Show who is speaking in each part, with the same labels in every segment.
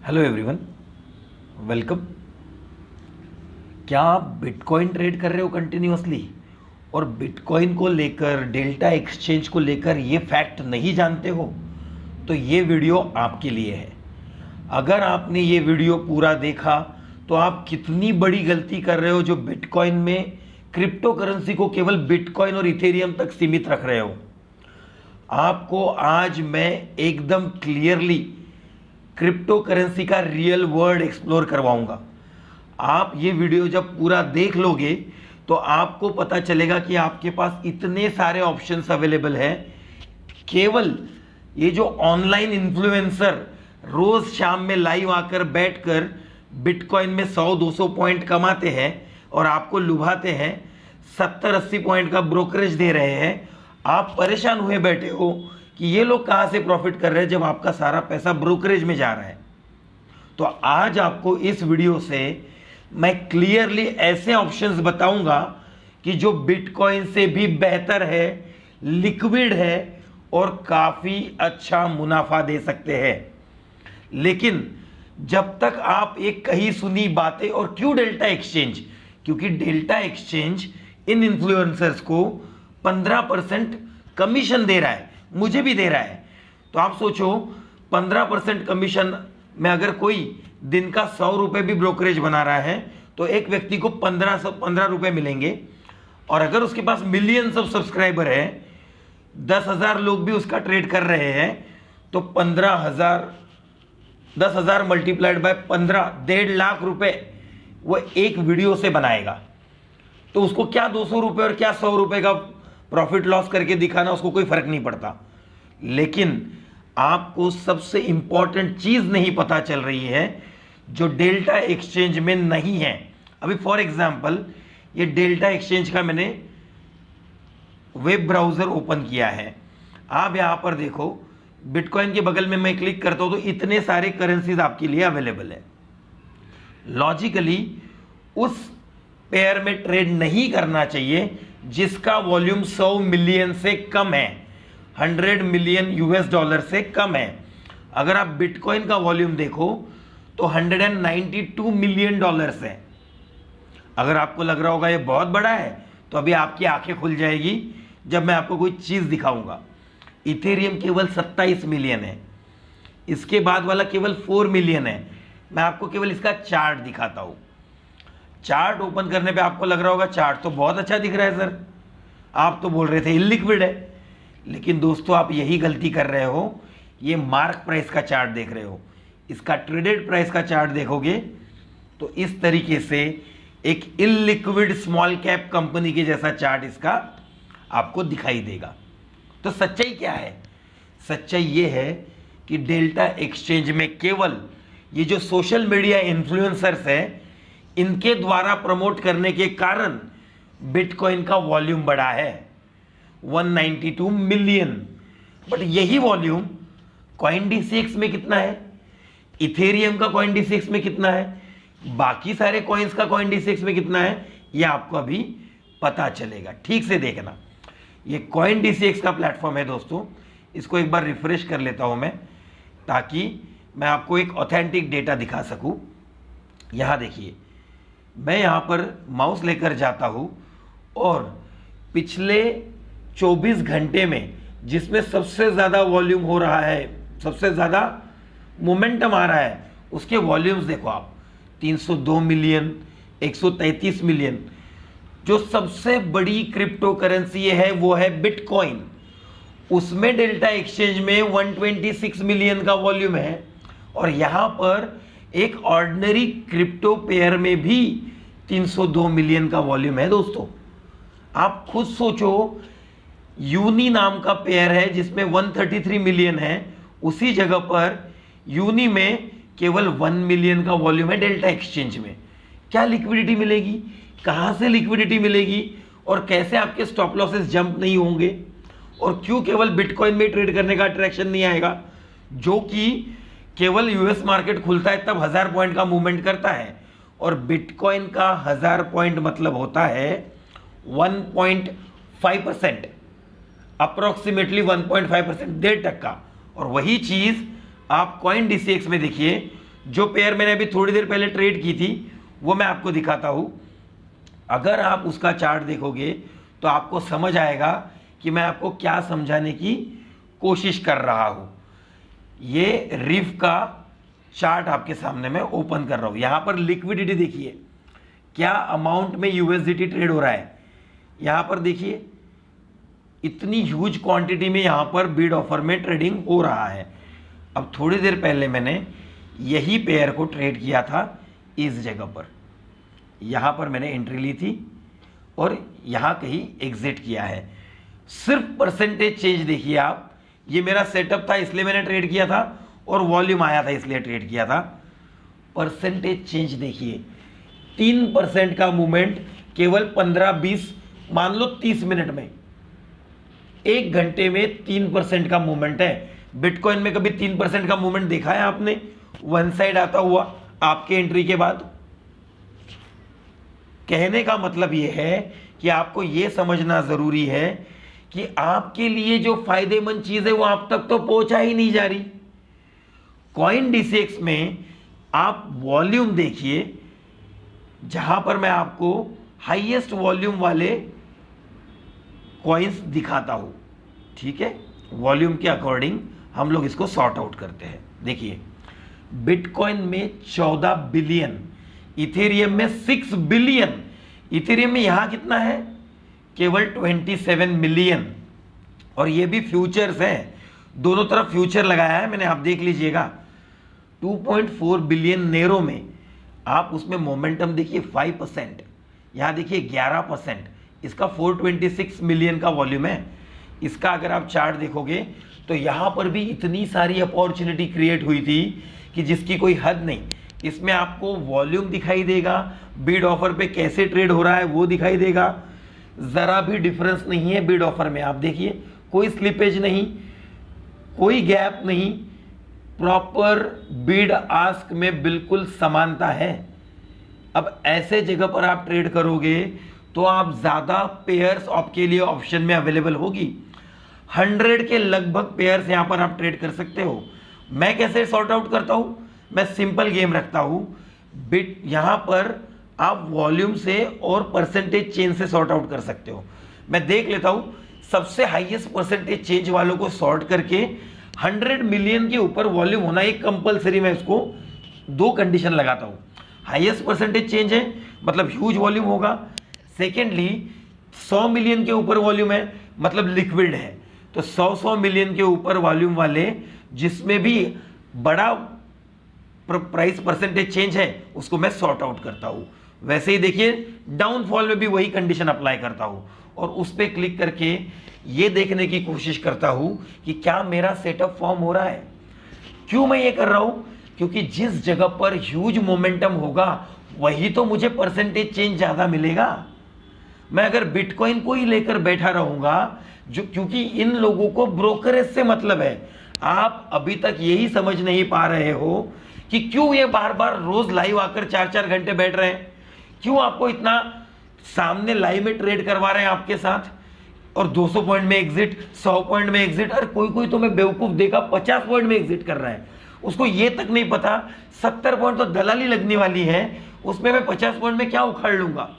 Speaker 1: Hello everyone, welcome. क्या आप bitcoin trade कर रहे हो कंटिन्यूअसली और बिटकॉइन को लेकर, डेल्टा एक्सचेंज को लेकर ये फैक्ट नहीं जानते हो? तो ये वीडियो आपके लिए है। अगर आपने ये वीडियो पूरा देखा तो आप कितनी बड़ी गलती कर रहे हो जो बिटकॉइन में क्रिप्टो करेंसी को केवल बिटकॉइन और इथेरियम तक सीमित रख रहे हो। आपको आज मैं एकदम क्लियरली क्रिप्टो करेंसी का रियल वर्ल्ड एक्सप्लोर करवाऊंगा। आप ये वीडियो जब पूरा देख लोगे तो आपको पता चलेगा कि आपके पास इतने सारे ऑप्शंस अवेलेबल हैं। केवल ये जो ऑनलाइन इन्फ्लुएंसर रोज शाम में लाइव आकर बैठकर बिटकॉइन में 100-200 पॉइंट कमाते हैं और आपको लुभाते हैं, 70-80 पॉइंट का ब्रोकरेज दे रहे हैं, आप परेशान हुए बैठे हो कि ये लोग कहां से प्रॉफिट कर रहे हैं जब आपका सारा पैसा ब्रोकरेज में जा रहा है। तो आज आपको इस वीडियो से मैं क्लियरली ऐसे ऑप्शंस बताऊंगा कि जो बिटकॉइन से भी बेहतर है, लिक्विड है और काफी अच्छा मुनाफा दे सकते हैं। लेकिन जब तक आप एक कही सुनी बातें, और क्यों डेल्टा एक्सचेंज? क्योंकि डेल्टा एक्सचेंज इन इन्फ्लुएंसर्स को 15% कमीशन दे रहा है, मुझे भी दे रहा है। तो आप सोचो 15% कमीशन में अगर कोई दिन का 100 रुपए भी ब्रोकरेज बना रहा है तो एक व्यक्ति को 15 रुपए मिलेंगे। और अगर उसके पास मिलियंस ऑफ सब्सक्राइबर है, 10,000 लोग भी उसका ट्रेड कर रहे हैं, तो 15,000, 10,000 मल्टीप्लाइड बाय 15, 1.5 लाख रुपए वो एक वीडियो से बनाएगा। तो उसको क्या 200 रुपए और क्या 100 रुपए का प्रॉफिट लॉस करके दिखाना, उसको कोई फर्क नहीं पड़ता। लेकिन आपको सबसे इंपॉर्टेंट चीज नहीं पता चल रही है जो डेल्टा एक्सचेंज में नहीं है। अभी फॉर एग्जांपल ये डेल्टा एक्सचेंज का मैंने वेब ब्राउजर ओपन किया है। आप यहां पर देखो, बिटकॉइन के बगल में मैं क्लिक करता हूं तो इतने सारे करेंसीज आपके लिए अवेलेबल है। लॉजिकली उस पेयर में ट्रेड नहीं करना चाहिए जिसका वॉल्यूम 100 मिलियन से कम है, 100 मिलियन यूएस डॉलर से कम है। अगर आप बिटकॉइन का वॉल्यूम देखो तो 192 मिलियन डॉलर्स है। अगर आपको लग रहा होगा ये बहुत बड़ा है तो अभी आपकी आंखें खुल जाएगी जब मैं आपको कोई चीज दिखाऊंगा। इथेरियम केवल 27 मिलियन है, इसके बाद वाला केवल 4 मिलियन है। मैं आपको केवल इसका चार्ट दिखाता हूं। चार्ट ओपन करने पे आपको लग रहा होगा चार्ट तो बहुत अच्छा दिख रहा है सर, आप तो बोल रहे थे इलिक्विड है। लेकिन दोस्तों आप यही गलती कर रहे हो। ये मार्क प्राइस का चार्ट देख रहे हो, इसका ट्रेडेड प्राइस का चार्ट देखोगे तो इस तरीके से एक इलिक्विड स्मॉल कैप कंपनी के जैसा चार्ट इसका आपको दिखाई देगा। तो सच्चाई क्या है? सच्चाई ये है कि डेल्टा एक्सचेंज में केवल ये जो सोशल मीडिया इन्फ्लुएंसर्स हैं, इनके द्वारा प्रमोट करने के कारण बिटकॉइन का वॉल्यूम बढ़ा है 192 मिलियन। बट यही वॉल्यूम CoinDCX में कितना है, इथेरियम का CoinDCX में कितना है, बाकी सारे कॉइन्स का CoinDCX में कितना है, यह आपको अभी पता चलेगा। ठीक से देखना, ये CoinDCX का प्लेटफॉर्म है दोस्तों। इसको एक बार रिफ्रेश कर लेता हूं मैं ताकि मैं आपको एक ऑथेंटिक डेटा दिखा सकूं। यहां देखिए, मैं यहां पर माउस लेकर जाता हूं और पिछले 24 घंटे में जिसमें सबसे ज़्यादा वॉल्यूम हो रहा है, सबसे ज़्यादा मोमेंटम आ रहा है, उसके वॉल्यूम्स देखो आप, 302 मिलियन, 133 मिलियन। जो सबसे बड़ी क्रिप्टो करेंसी है वो है बिटकॉइन, उसमें डेल्टा एक्सचेंज में 126 मिलियन का वॉल्यूम है। और यहां पर एक ऑर्डिनरी क्रिप्टो पेयर में भी 302 मिलियन का वॉल्यूम है दोस्तों। आप खुद सोचो, यूनी नाम का पेयर है जिसमें 133 मिलियन है, उसी जगह पर यूनी में केवल 1 मिलियन का वॉल्यूम है डेल्टा एक्सचेंज में। क्या लिक्विडिटी मिलेगी? कहां से लिक्विडिटी मिलेगी? और कैसे आपके स्टॉप लॉसेस जंप नहीं होंगे? और क्यों केवल बिटकॉइन में ट्रेड करने का अट्रैक्शन नहीं आएगा, जो कि केवल यूएस मार्केट खुलता है तब 1000 पॉइंट का मूवमेंट करता है, और बिटकॉइन का 1000 पॉइंट मतलब होता है 1.5%, अप्रोक्सीमेटली 1.5%, 1.5%। और वही चीज आप CoinDCX में देखिए जो पेयर मैंने अभी थोड़ी देर पहले ट्रेड की थी वो मैं आपको दिखाता हूं। अगर आप उसका चार्ट देखोगे तो आपको समझ आएगा कि मैं आपको क्या समझाने की कोशिश कर रहा हूं। ये रिफ का चार्ट आपके सामने मैं ओपन कर रहा हूं। यहां पर लिक्विडिटी देखिए, क्या अमाउंट में यूएसडीटी ट्रेड हो रहा है। यहां पर देखिए इतनी ह्यूज क्वांटिटी में यहां पर बीड ऑफर में ट्रेडिंग हो रहा है। अब थोड़ी देर पहले मैंने यही पेयर को ट्रेड किया था इस जगह पर, यहां पर मैंने एंट्री ली थी और यहां कहीं एग्जिट किया है। सिर्फ परसेंटेज चेंज देखिए आप, ये मेरा सेटअप था इसलिए मैंने ट्रेड किया था और वॉल्यूम आया था इसलिए ट्रेड किया था। परसेंटेज चेंज देखिए, 3% का मूवमेंट केवल 15-20 मान लो 30 मिनट में, 1 घंटे में 3% का मूवमेंट है। बिटकॉइन में कभी 3% का मूवमेंट देखा है आपने वन साइड आता हुआ आपके एंट्री के बाद? कहने का मतलब यह है कि आपको यह समझना जरूरी है कि आपके लिए जो फायदेमंद चीज है वो आप तक तो पहुंचा ही नहीं जा रही। कॉइन डीसीएक्स में आप वॉल्यूम देखिए, जहां पर मैं आपको हाईएस्ट वॉल्यूम वाले कॉइन्स दिखाता हूं, ठीक है। वॉल्यूम के अकॉर्डिंग हम लोग इसको सॉर्ट आउट करते हैं। देखिए बिटकॉइन में 14 बिलियन, इथेरियम में 6 बिलियन। इथेरियम में यहां कितना है? केवल 27 मिलियन। और ये भी फ्यूचर्स हैं, दोनों तरफ फ्यूचर लगाया है मैंने, आप देख लीजिएगा। 2.4 बिलियन नेरो में आप उसमें मोमेंटम देखिए 5%, यहां देखिए 11%। इसका 426 मिलियन का वॉल्यूम है। इसका अगर आप चार्ट देखोगे तो यहां पर भी इतनी सारी अपॉर्चुनिटी क्रिएट हुई थी कि जिसकी कोई हद नहीं। इसमें आपको वॉल्यूम दिखाई देगा, बीड ऑफर पे कैसे ट्रेड हो रहा है वो दिखाई देगा। जरा भी डिफरेंस नहीं है बीड ऑफर में, आप देखिए कोई स्लिपेज नहीं, कोई गैप नहीं, प्रॉपर बीड आस्क में बिल्कुल समानता है। अब ऐसे जगह पर आप ट्रेड करोगे तो आप ज्यादा पेयर्स आपके लिए ऑप्शन में अवेलेबल होगी। 100 के लगभग पेयर्स यहां पर आप ट्रेड कर सकते हो। मैं कैसे सॉर्ट आउट करता हूं? मैं सिंपल गेम रखता हूं। बिट यहां पर आप वॉल्यूम से और परसेंटेज चेंज से सॉर्ट आउट कर सकते हो। मैं देख लेता हूं सबसे हाईएस्ट परसेंटेज चेंज वालों को सॉर्ट करके 100 मिलियन के ऊपर वॉल्यूम होना एक कंपलसरी, मैं इसको 2 कंडीशन लगाता हूं। हाईएस्ट परसेंटेज चेंज है मतलब ह्यूज वॉल्यूम होगा। सेकेंडली 100 मिलियन के ऊपर वॉल्यूम है मतलब लिक्विड है। तो 100 मिलियन के ऊपर वॉल्यूम वाले जिसमें भी बड़ा प्राइस परसेंटेज चेंज है उसको मैं सॉर्ट आउट करता हूं। वैसे ही देखिए डाउनफॉल में भी वही कंडीशन अप्लाई करता हूं और उस पर क्लिक करके ये देखने की कोशिश करता हूं कि क्या मेरा सेटअप फॉर्म हो रहा है। क्यों मैं ये कर रहा हूं? क्योंकि जिस जगह पर ह्यूज मोमेंटम होगा वही तो मुझे परसेंटेज चेंज ज्यादा मिलेगा। मैं अगर बिटकॉइन को ही लेकर बैठा रहूंगा जो, क्योंकि इन लोगों को ब्रोकरेज से मतलब है। आप अभी तक यही समझ नहीं पा रहे हो कि क्यों ये बार बार रोज लाइव आकर 4-4 घंटे बैठ रहे हैं, क्यों आपको इतना सामने लाइव में ट्रेड करवा रहे हैं आपके साथ, और 200 पॉइंट में एग्जिट, 100 पॉइंट में एग्जिट। और कोई तो मैं बेवकूफ देखा 50 पॉइंट में एग्जिट कर रहा है, उसको ये तक नहीं पता 70 पॉइंट तो दलाली लगने वाली है, उसमें मैं 50 पॉइंट में क्या उखाड़ लूंगा।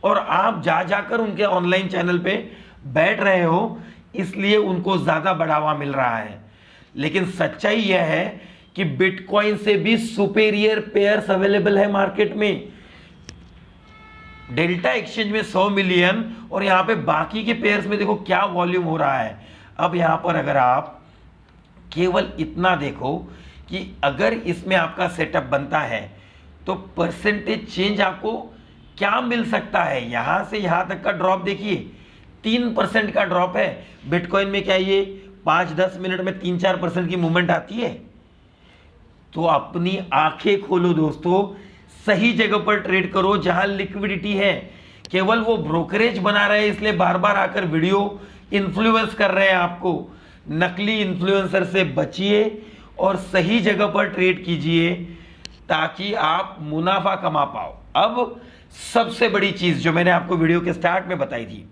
Speaker 1: और आप जाकर उनके ऑनलाइन चैनल पे बैठ रहे हो इसलिए उनको ज्यादा बढ़ावा मिल रहा है। लेकिन सच्चाई यह है कि बिटकॉइन से भी सुपेरियर पेयर्स अवेलेबल है मार्केट में। डेल्टा एक्सचेंज में 100 मिलियन और यहां पे बाकी के पेयर्स में देखो क्या वॉल्यूम हो रहा है। अब यहां पर अगर आप केवल इतना देखो कि अगर इसमें आपका सेटअप बनता है तो परसेंटेज चेंज आपको क्या मिल सकता है। यहां से यहां तक का ड्रॉप देखिए 3% का ड्रॉप है। बिटकॉइन में क्या ये 5-10 मिनट में 3-4% की मूवमेंट आती है? तो अपनी आंखें खोलो दोस्तों, सही जगह पर ट्रेड करो जहां लिक्विडिटी है। केवल वो ब्रोकरेज बना रहे हैं इसलिए बार बार आकर वीडियो इन्फ्लुएंस कर रहे हैं आपको। नकली इन्फ्लुएंसर से बचिए और सही जगह पर ट्रेड कीजिए ताकि आप मुनाफा कमा पाओ। अब सबसे बड़ी चीज जो मैंने आपको वीडियो के स्टार्ट में बताई थी,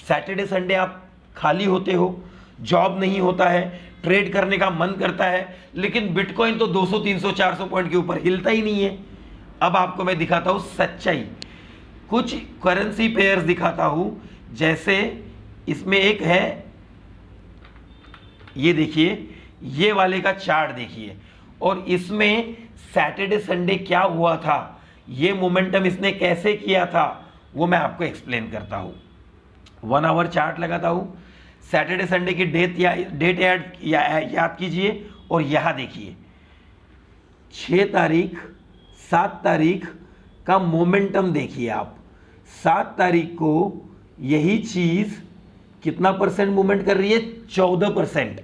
Speaker 1: सैटरडे संडे आप खाली होते हो, जॉब नहीं होता है, ट्रेड करने का मन करता है, लेकिन बिटकॉइन तो 200 300 400 पॉइंट के ऊपर हिलता ही नहीं है। अब आपको मैं दिखाता हूं सच्चाई, कुछ करेंसी पेयर्स दिखाता हूं। जैसे इसमें एक है, ये देखिए, ये वाले का चार्ट देखिए, और इसमें सैटरडे संडे क्या हुआ था, ये मोमेंटम इसने कैसे किया था, वो मैं आपको एक्सप्लेन करता हूं। 1 आवर चार्ट लगाता हूं, सैटरडे संडे की डेट याद कीजिए, और यहां देखिए 6 तारीख 7 तारीख का मोमेंटम देखिए आप। 7 तारीख को यही चीज कितना परसेंट मूवमेंट कर रही है, 14%।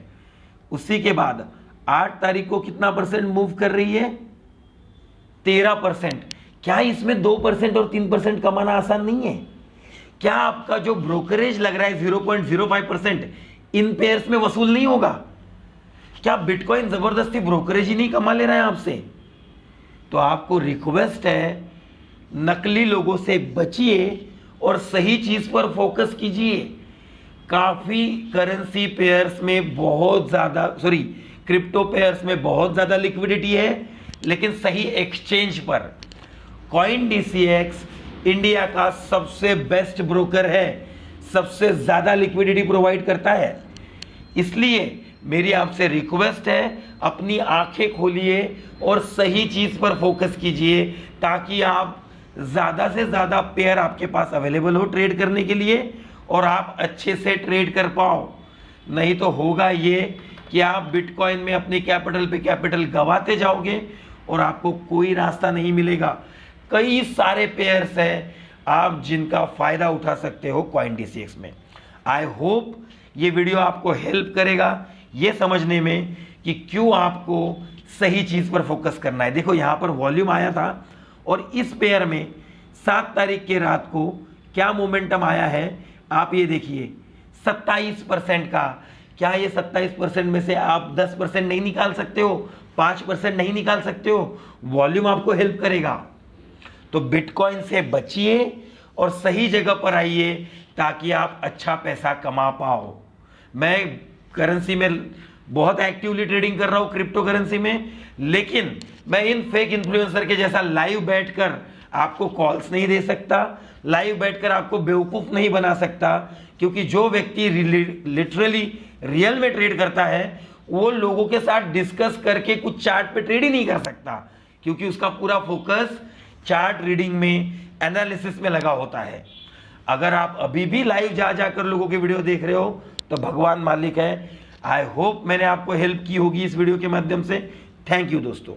Speaker 1: उसी के बाद 8 तारीख को कितना परसेंट मूव कर रही है, 13%। क्या इसमें 2% और 3% कमाना आसान नहीं है? क्या आपका जो ब्रोकरेज लग रहा है 0.05% इन पेयर्स में वसूल नहीं होगा? क्या बिटकॉइन जबरदस्ती ब्रोकरेज ही नहीं कमा ले रहा है आपसे? तो आपको रिक्वेस्ट है, नकली लोगों से बचिए और सही चीज पर फोकस कीजिए। काफी करेंसी पेयर्स में बहुत ज्यादा, क्रिप्टो पेयर्स में बहुत ज्यादा लिक्विडिटी है, लेकिन सही एक्सचेंज पर CoinDCX इंडिया का सबसे बेस्ट ब्रोकर है, सबसे ज्यादा लिक्विडिटी प्रोवाइड करता है। इसलिए मेरी आपसे रिक्वेस्ट है, अपनी आंखें खोलिए और सही चीज पर फोकस कीजिए, ताकि आप ज्यादा से ज्यादा पेयर आपके पास अवेलेबल हो ट्रेड करने के लिए, और आप अच्छे से ट्रेड कर पाओ। नहीं तो होगा ये कि आप बिटकॉइन में अपनी कैपिटल पे कैपिटल गंवाते जाओगे और आपको कोई रास्ता नहीं मिलेगा। कई सारे पेयर्स हैं आप जिनका फायदा उठा सकते हो CoinDCX में। आई होप ये वीडियो आपको हेल्प करेगा ये समझने में कि क्यों आपको सही चीज पर फोकस करना है। देखो यहां पर वॉल्यूम आया था, और इस पेयर में 7 तारीख के रात को क्या मोमेंटम आया है, आप ये देखिए 27% का। क्या ये 27% में से आप 10% नहीं निकाल सकते हो, 5% नहीं निकाल सकते हो? वॉल्यूम आपको हेल्प करेगा। तो बिटकॉइन से बचिए और सही जगह पर आइए, ताकि आप अच्छा पैसा कमा पाओ। मैं करेंसी में बहुत एक्टिवली ट्रेडिंग कर रहा हूं, क्रिप्टो करेंसी में, लेकिन मैं इन फेक इन्फ्लुएंसर के जैसा लाइव बैठकर आपको कॉल्स नहीं दे सकता, लाइव बैठकर आपको बेवकूफ नहीं बना सकता, क्योंकि जो व्यक्ति लिटरली रियल में ट्रेड करता है वो लोगों के साथ डिस्कस करके कुछ चार्ट पे ट्रेड ही नहीं कर सकता, क्योंकि उसका पूरा फोकस चार्ट रीडिंग में, एनालिसिस में लगा होता है। अगर आप अभी भी लाइव जा जाकर लोगों के वीडियो देख रहे हो तो भगवान मालिक है। आई होप मैंने आपको हेल्प की होगी इस वीडियो के माध्यम से। थैंक यू दोस्तों।